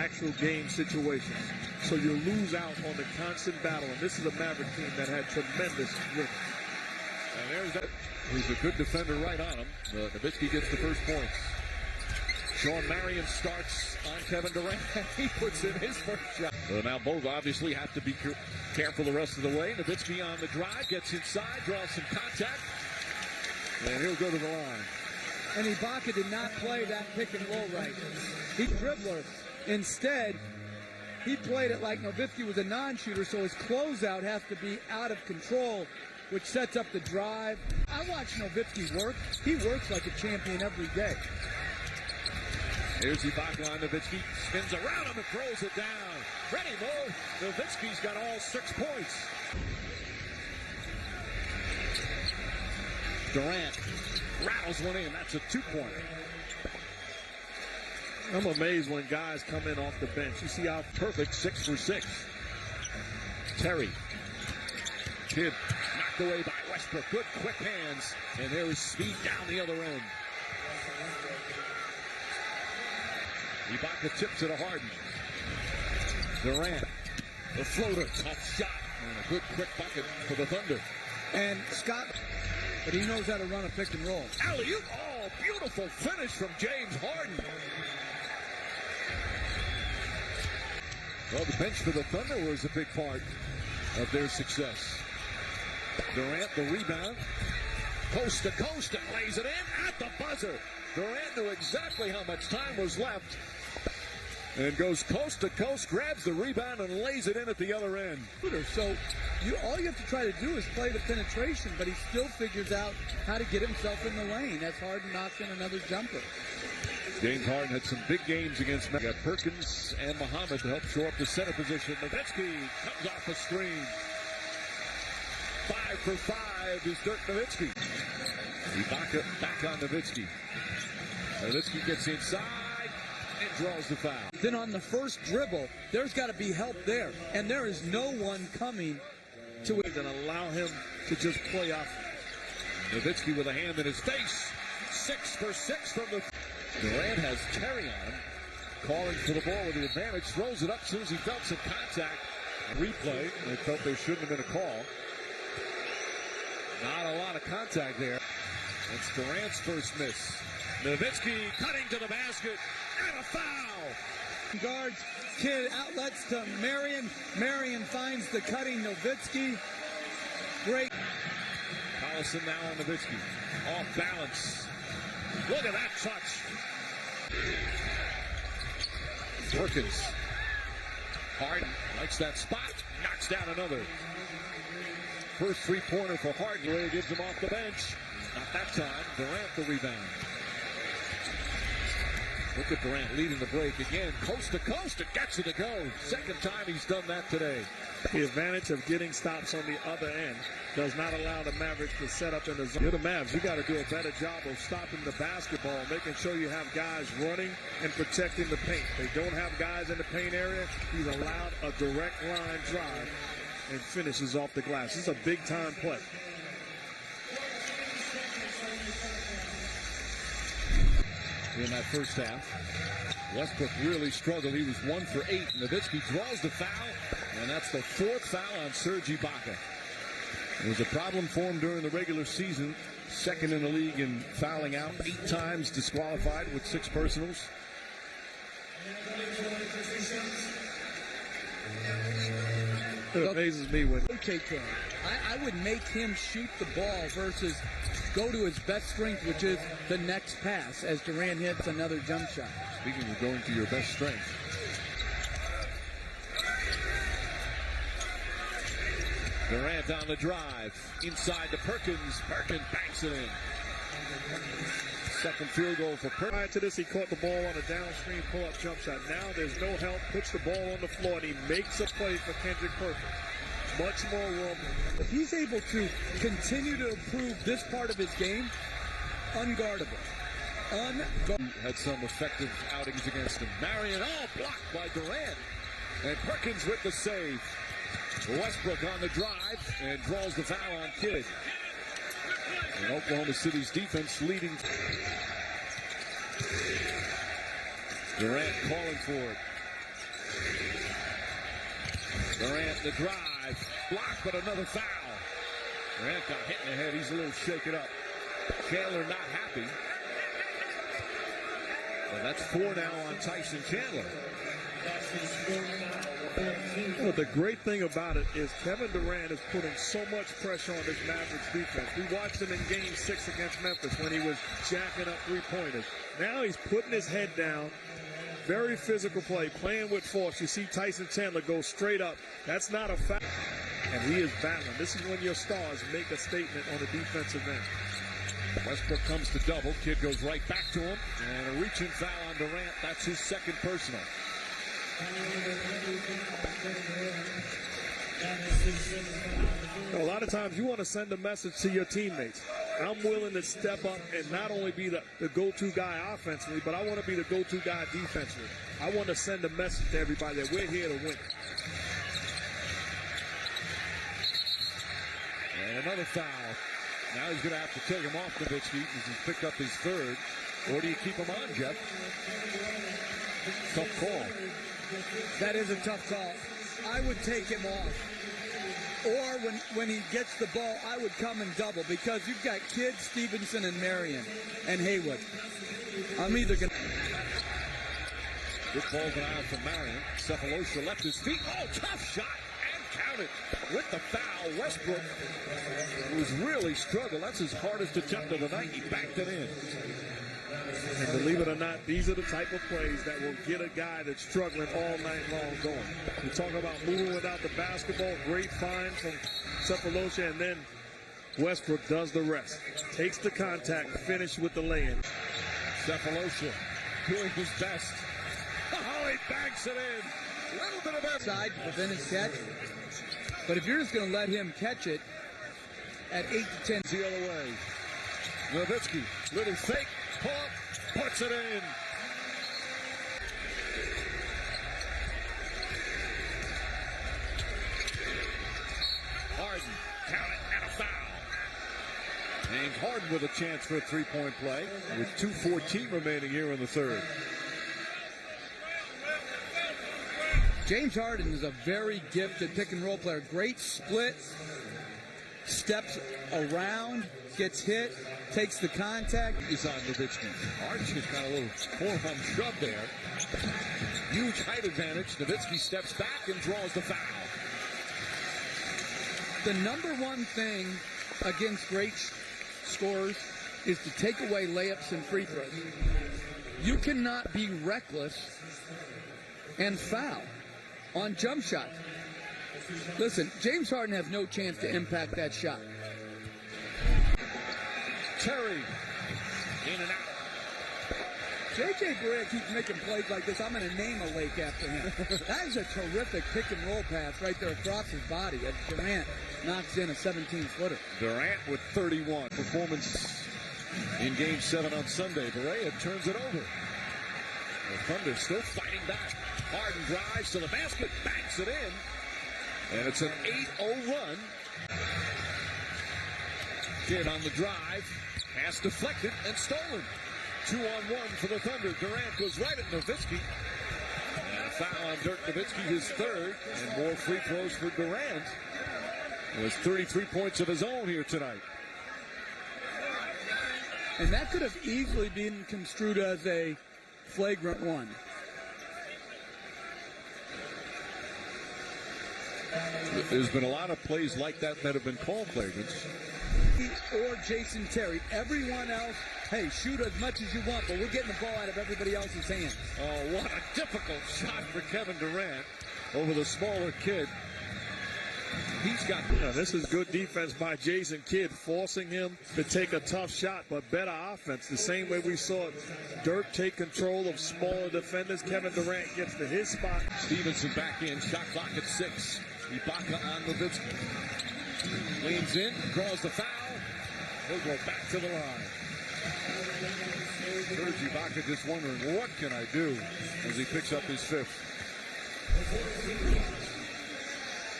actual game situations. So you lose out on the constant battle. And this is a Maverick team that had tremendous rhythm. And there's that. Who's a good defender right on him. Nowitzki gets the first points. Shawn Marion starts on Kevin Durant. He puts in his first shot. So now both obviously have to be careful the rest of the way. Nowitzki on the drive, gets inside, draws some contact. And he'll go to the line. And Ibaka did not play that pick and roll right. He's a dribbler. Instead, he played it like Nowitzki was a non-shooter, so his closeout has to be out of control, which sets up the drive. I watch Nowitzki work. He works like a champion every day. Here's Ibaka on Nowitzki. Spins around him and throws it down. Ready, Mo. Nowitzki's got all 6 points. Durant rattles one in. That's a 2-pointer. I'm amazed when guys come in off the bench. You see how Perfect 6 for 6. Terry. Kid knocked away by Westbrook. Good quick hands. And there is speed down the other end. Ibaka tips it to Harden. Durant. The floater. Tough shot. And a good quick bucket for the Thunder. And Scott, but he knows how to run a pick and roll. Alley-oop. Oh, beautiful finish from James Harden. Well, the bench for the Thunder was a big part of their success. Durant, the rebound. Coast to coast and lays it in at the buzzer. Durant knew exactly how much time was left. And goes coast to coast, grabs the rebound, and lays it in at the other end. So all you have to try to do is play the penetration, but he still figures out how to get himself in the lane as Harden knocks in another jumper. James Harden had some big games against Got Perkins and Muhammad to help shore up the center position. Nowitzki comes off a screen. 5 for 5 is Dirk Nowitzki. Ibaka back on Nowitzki. Nowitzki gets inside and draws the foul. Then on the first dribble, there's got to be help there. And there is no one coming to it. And allow him to just play off. Nowitzki with a hand in his face. 6 for 6 from the... Durant has Terry on him. Calling for the ball with the advantage. Throws it up as soon as he felt some contact. Replay. They felt there shouldn't have been a call. Not a lot of contact there. It's Durant's first miss. Nowitzki cutting to the basket. And a foul. Guards, kid outlets to Marion. Marion finds the cutting Nowitzki. Great. Collison now on Nowitzki. Off balance. Look at that touch. Perkins. Harden likes that spot. Knocks down another. First three-pointer for Harden. Ray gives him off the bench. Not that time. Durant the rebound. Look at Durant leading the break again. Coast to coast and gets it to go. Second time he's done that today. The advantage of getting stops on the other end does not allow the Mavericks to set up in the zone. You're the Mavs. You got to do a better job of stopping the basketball, making sure you have guys running and protecting the paint. They don't have guys in the paint area. He's allowed a direct line drive and finishes off the glass. This is a big-time play. In that first half, Westbrook really struggled. He was 1 for 8. Nowitzki draws the foul, and that's the 4th foul on Serge Ibaka. It was a problem for him during the regular season. 2nd in the league in fouling out. 8 times disqualified with 6 personals. It amazes me when I would make him shoot the ball versus go to his best strength, which is the next pass, as Durant hits another jump shot. Speaking of going to your best strength. Durant on the drive. Inside to Perkins. Perkins banks it in. Second field goal for Perkins. Prior to this, he caught the ball on a downstream pull-up jump shot. Now there's no help. Puts the ball on the floor, and he makes a play for Kendrick Perkins. Much more room. If he's able to continue to improve this part of his game, unguardable. Had some effective outings against him. Marion, all blocked by Durant. And Perkins with the save. Westbrook on the drive and draws the foul on Kidd. And Oklahoma City's defense leading. Durant calling for it. Durant the drive, blocked, but another foul. Durant got hit in the head. He's a little shaken up. Chandler not happy. And that's 4 now on Tyson Chandler. Well, the great thing about it is Kevin Durant is putting so much pressure on this Mavericks defense. We watched him in Game 6 against Memphis when he was jacking up three-pointers. Now he's putting his head down. Very physical play, playing with force. You see Tyson Chandler go straight up. That's not a foul. And he is battling. This is when your stars make a statement on the defensive end. Westbrook comes to double. Kid goes right back to him. And a reaching foul on Durant. That's his second personal. A lot of times you want to send a message to your teammates. I'm willing to step up and not only be the go-to guy offensively, but I want to be the go-to guy defensively. I want to send a message to everybody that we're here to win. And another foul. Now he's going to have to take him off Nowitzki because he's picked up his third. Or do you keep him on, Jeff? Tough call. That is a tough call. I would take him off. Or when he gets the ball, I would come and double because you've got kids, Stevenson and Marion and Haywood. I'm either going to... Good ball denial from Marion. Cephalosha left his feet. Oh, tough shot. And counted with the foul. Westbrook was really struggled. That's his hardest attempt of the night. He backed it in. And believe it or not, these are the type of plays that will get a guy that's struggling all night long going. You talk about moving without the basketball, great find from Cephalosha, and then Westbrook does the rest. Takes the contact, finish with the lay-in. Cephalosha doing his best. Oh, he banks it in. A little bit of effort. Side to prevent his catch. But if you're just going to let him catch it at 8 to 10. The other way. Nowitzki, little fake. Pull-up, puts it in. Harden, count it, and a foul. And Harden with a chance for a three-point play with 2:14 remaining here in the third. James Harden is a very gifted pick-and-roll player. Great split, steps around, gets hit, takes the contact. Is on Nowitzki. Arch has got a little forearm shove there. Huge height advantage. Nowitzki steps back and draws the foul. The number one thing against great scorers is to take away layups and free throws. You cannot be reckless and foul on jump shots. Listen, James Harden has no chance to impact that shot. Terry, in and out. J.J. Barea keeps making plays like this. I'm going to name a lake after him. That is a terrific pick-and-roll pass right there across his body as Durant knocks in a 17-footer. Durant with 31. Performance in Game 7 on Sunday. Barea turns it over. The Thunder still fighting back. Harden drives to the basket, banks it in. And it's an 8-0 run. Kid on the drive. Pass deflected and stolen. 2-on-1 for the Thunder. Durant goes right at Nowitzki. And a foul on Dirk Nowitzki, his third. And more free throws for Durant. He has 33 points of his own here tonight. And that could have easily been construed as a flagrant one. There's been a lot of plays like that that have been called flagrants. Or Jason Terry. Everyone else, hey, shoot as much as you want, but we're getting the ball out of everybody else's hands. Oh, what a difficult shot for Kevin Durant over the smaller kid. He's got... This is good defense by Jason Kidd, forcing him to take a tough shot, but better offense. The same way we saw Dirk take control of smaller defenders. Kevin Durant gets to his spot. Stevenson back in, shot clock at 6. Ibaka on Nowitzki. Leans in, draws the foul. He'll go back to the line. Serge Ibaka just wondering, what can I do as he picks up his fifth?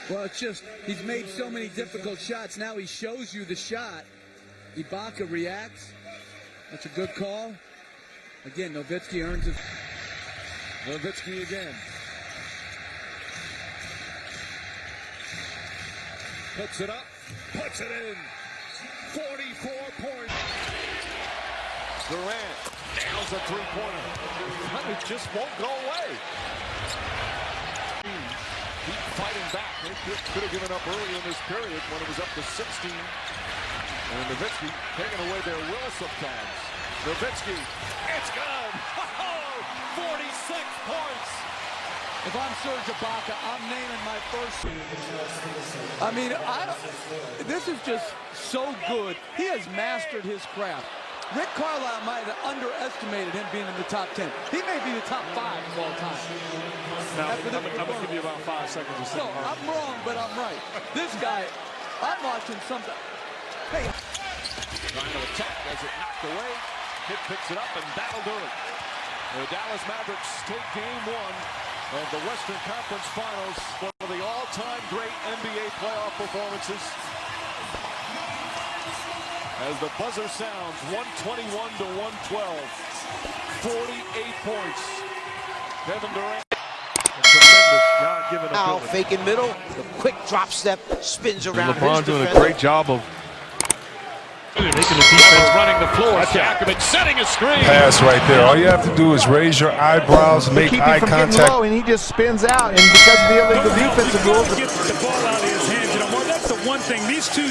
Well, it's just, he's made so many difficult shots. Now he shows you the shot. Ibaka reacts. That's a good call. Again, Nowitzki earns it. Nowitzki again. puts it up, puts it in. 44 points. Durant nails a three-pointer. It just won't go away. Keep fighting back. They could have given up early in this period when it was up to 16. And Nowitzki taking away their will sometimes. Nowitzki, it's good. 46 points. If I'm Serge Ibaka, I'm naming my first. I mean, this is just so good. He has mastered his craft. Rick Carlisle might have underestimated him being in the top 10. He may be the top 5 of all time. Now, I'm going to give you about 5 seconds or so. No, I'm wrong, but I'm right. This guy, I'm watching something. Hey. Trying to attack as it knocked away. Kid picks it up and that'll do it. The Dallas Mavericks take game 1 of the Western Conference Finals. One of the all-time great NBA playoff performances. As the buzzer sounds, 121 to 112. 48 points. Kevin Durant. Tremendous God-given Now ability. fake in middle, the quick drop step, spins around. LeBron doing a great job of making the defense running the floor. Jakovic setting a screen. Pass right there. All you have to do is raise your eyebrows, make eye contact. Low, and he just spins out. And because of the illegal defensive rules, get the ball out of his hands. You know, that's the one thing. These two